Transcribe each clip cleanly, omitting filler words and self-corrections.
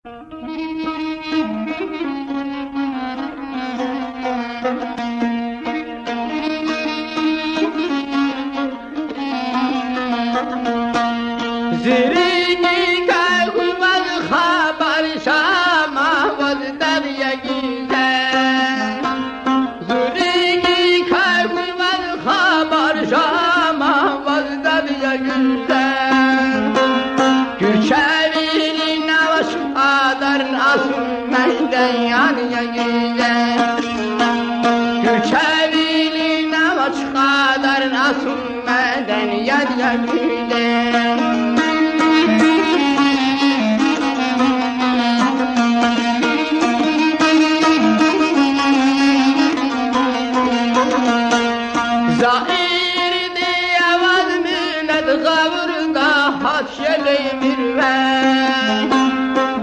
زیرینی که خوبت خبر شما وز در یکیزه زیرینی که خوبت خبر شما وز در یکیزه گرچویلی نوش آدر ناسون میدیان یکیزه گرچویلی نوش آدر ناسون میدیان یکیزه زائر دی آواز میند غورگا حاشلی میروه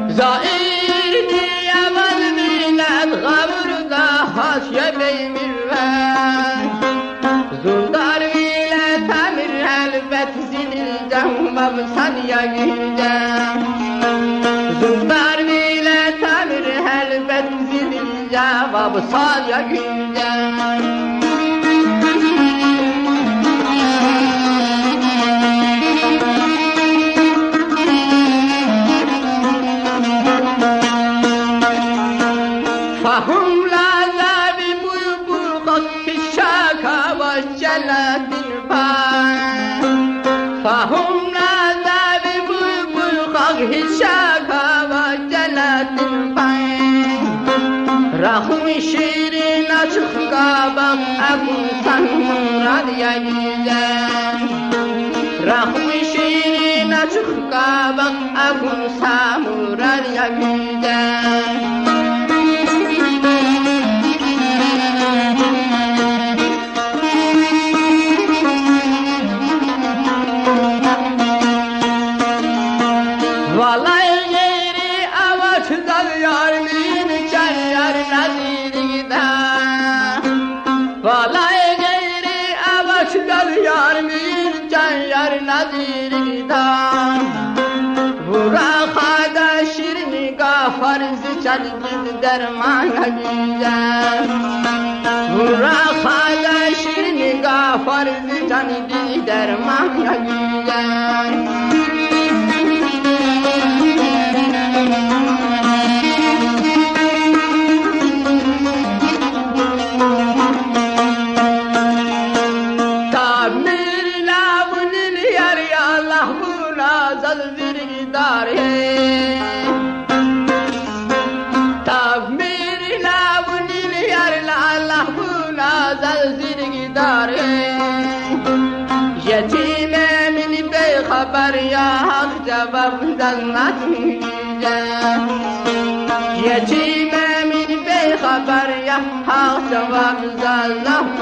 زائر دی آواز میند غورگا حاشلی میروه زلدار ویله تمر البت زیل جم بابسان یگیده زلدار ویله تمر البت زیل جم بابسان یگیده فهم لا ببلبل في الشاكا والجلد البان فهم لا ببلبل في الشاكا والجلد البان رحم شيرين أشخقا بق أبو سنمراد يجيزان رحم شيرين أشخقا بق أبو سنمراد يجيزان والله غيري أوش ذل يار من شير نزيد دا والله غيري أوش ذل يار من شير نزيد دا برا خدا شيرني فرز شديد درمان هجيزا برا خدا شيرني فرز شديد درمان هجيزا يتيم من بخبر يا حق جواب زنات يتيم من بخبر يا حق جواب زنات